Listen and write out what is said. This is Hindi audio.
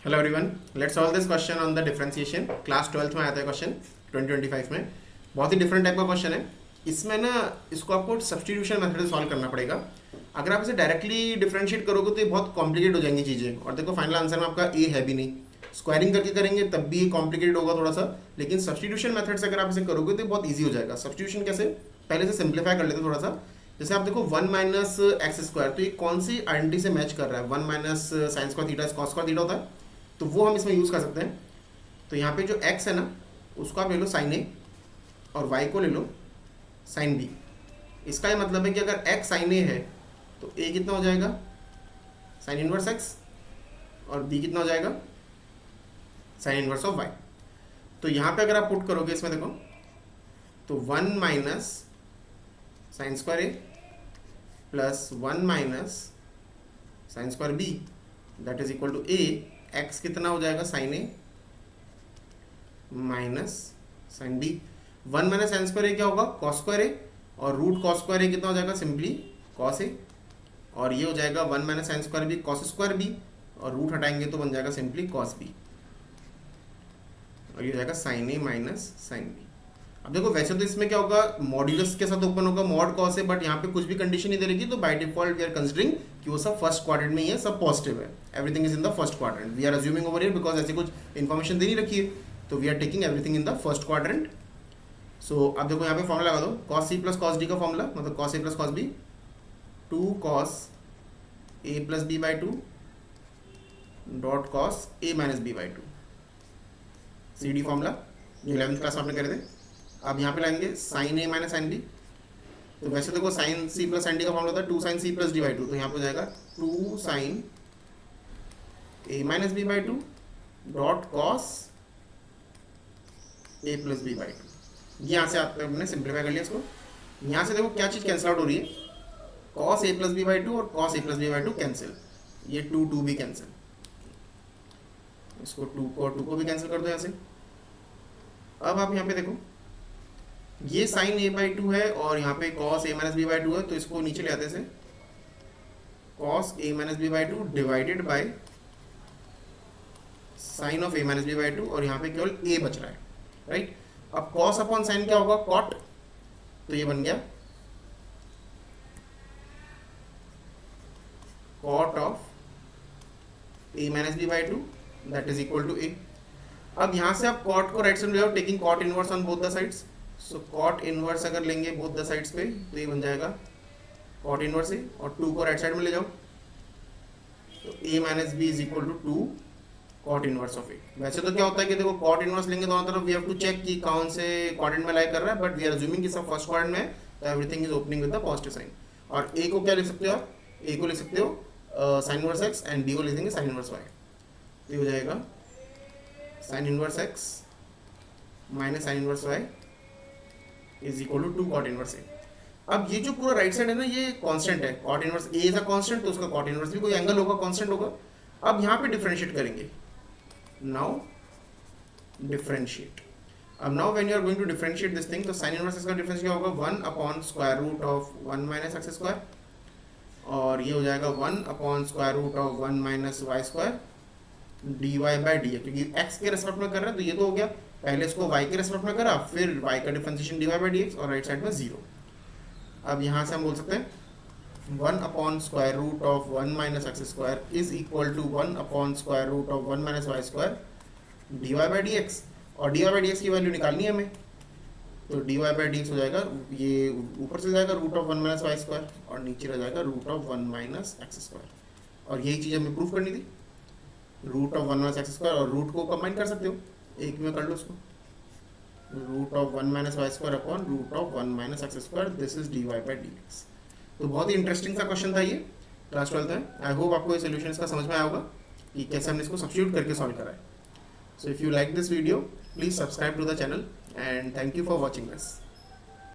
Hello everyone, let's solve this question on the differentiation. Class 12th में आता है क्वेश्चन 2025 में। बहुत ही डिफरेंट टाइप का क्वेश्चन है। इसमें ना इसको आपको सब्स्टिट्यूशन मेथड से सॉल्व करना पड़ेगा। अगर आप इसे डायरेक्टली डिफरेंशिएट करोगे तो ये बहुत कॉम्प्लिकेट हो जाएंगी चीज़ें। और देखो फाइनल आंसर में आपका ए है भी नहीं, स्क्वायरिंग करके करेंगे तब भी कॉम्प्लिकेटेड होगा थोड़ा सा। लेकिन सब्स्टिट्यूशन मेथड से अगर आप इसे करोगे तो बहुत ईजी हो जाएगा। सब्स्टिट्यूशन कैसे, पहले से सिंप्लीफाई कर लेते थोड़ा सा। जैसे आप देखो 1 माइनस एक्स स्क्वायर, तो ये कौन सी आइडेंटिटी से मैच कर रहा है? 1 minus sine square theta cos square theta होता है, तो वो हम इसमें यूज़ कर सकते हैं। तो यहाँ पे जो x है ना, उसको आप ले लो साइन ए और y को ले लो साइन बी। इसका ये मतलब है कि अगर x साइन ए है तो a कितना हो जाएगा साइन इनवर्स x, और b कितना हो जाएगा साइन इनवर्स ऑफ y। तो यहाँ पे अगर आप पुट करोगे इसमें देखो, तो 1 minus sine square A plus 1 minus sine square B that is equal to A. x कितना हो जाएगा sine A minus sine B. 1 minus sine square A क्या होगा कॉस स्क्वायर ए, और रूट कॉस स्क्वायर ए कितना हो जाएगा सिंपली कॉस ए, और ये हो जाएगा 1 minus sine square B cos square B, और रूट हटाएंगे तो बन जाएगा सिंपली कॉस बी, और ये हो जाएगा sine A minus sine B. अब देखो वैसे तो इसमें क्या होगा, मॉड्यूलस के साथ ओपन होगा मॉड कॉस है, बट यहाँ पे कुछ भी कंडीशन नहीं दे रही, तो by default we are considering कि वो सब फर्स्ट क्वाड्रेंट में ही है, सब पॉजिटिव है, everything is in the first quadrant. We are assuming over here because ऐसी कुछ इन्फॉर्मेशन दे नहीं रखी है, तो we are taking everything in the first quadrant. So अब देखो यहाँ पे फॉर्मुला लगा दो, cos C plus cos D का फॉर्मुला, मतलब cos A plus cos B 2 cos A plus B by 2 dot cos A minus B by 2, C D formula जो 11th क्लास में आपने करे थे। अब यहाँ पे लाएंगे sine A minus sine B, तो वैसे देखो sine C plus sine D का फॉर्मुला होता है 2 sine C plus D by 2, तो यहाँ पे हो जाएगा 2 sine A minus B by 2 dot cos A plus B by 2। यहाँ से आपने सिंप्लीफाई कर लिया इसको। यहाँ से देखो क्या चीज़ कैंसिल आउट हो रही है, cos A plus B by 2 और cos A plus B by 2 cancel, ये 2 भी कैंसिल, इसको 2 को भी कैंसिल कर दो यहाँ से। अब आप यहाँ पे देखो ये साइन ए बाई 2 है और यहाँ पे cos A minus B by 2 है, तो इसको नीचे ले आते से cos A minus B by 2 divided by sine of A minus B by 2, और यहाँ पे केवल ए बच रहा है, राइट। अब कॉस अपॉन साइन क्या होगा कॉट, तो ये बन गया cot of A minus B by 2 that is equal to A. अब यहाँ से आप कॉट को राइट साइड में ले जाओ, taking cot inverse on both the sides. So cot inverse अगर लेंगे बोथ द साइड्स पे तो ये बन जाएगा कॉट इनवर्स ए, और 2 को राइट साइड में ले जाओ तो a minus B is equal to 2 cot inverse of A. वैसे तो क्या होता है कि देखो कॉट इनवर्स लेंगे दोनों तरफ, वी हैव टू चेक कि कौन से क्वाड्रेंट में लाई कर रहा है, बट वी आर अज्यूमिंग कि सब फर्स्ट क्वाड्रेंट में है, तो everything is opening with the positive sign. और a को क्या लिख सकते हो आप, a को लिख सकते हो sign inverse x, and b को लिख देंगे साइन इनवर्स y। तो ये हो जाएगा sine inverse x minus sine inverse y is equal to 2 cot inverse A. अब ये जो पूरा राइट साइड है ना, ये कांस्टेंट है, cot inverse A is a constant, तो उसका कॉट इनवर्स भी कोई एंगल होगा कांस्टेंट होगा। अब यहाँ पे डिफरेंशिएट करेंगे, नाउ डिफरेंशिएट। अब now when you are going to differentiate this thing, तो साइन इनवर्स इसका डिफरेंस क्या होगा 1 upon square root of 1 minus x square, और ये हो जाएगा 1 upon square root of 1 minus y square d y by d, क्योंकि एक्स के रेस्पेक्ट में कर रहे हैं तो ये तो हो गया, पहले इसको y के रेस्पेक्ट में करा, फिर y का डिफरेंशिएशन dy बाई dx, और राइट साइड में 0। अब यहाँ से हम बोल सकते हैं 1 upon square root of 1 minus x square is equal to 1 upon square root of 1 minus y square d y by d x, और d y by d x की वैल्यू निकालनी है हमें, तो d y by d x हो जाएगा, ये ऊपर से जाएगा root of 1 minus y square, और नीचे रह जाएगा root of 1 minus x square, और यही चीज़ हमें प्रूफ करनी थी, root of 1 minus x square, और रूट को कंबाइन कर सकते हो, एक में कर लो उसको, root of 1 minus y square upon root of 1 minus x square, this is d y by d x. तो बहुत ही इंटरेस्टिंग सा क्वेश्चन था ये, क्लास 12 में। आई होप आपको ये सोल्यूशन इसका समझ में आया होगा कि कैसे हमने इसको सब्स्टिट्यूट करके सॉल्व करा है। So if you like this video please subscribe to the channel, and thank you for watching this.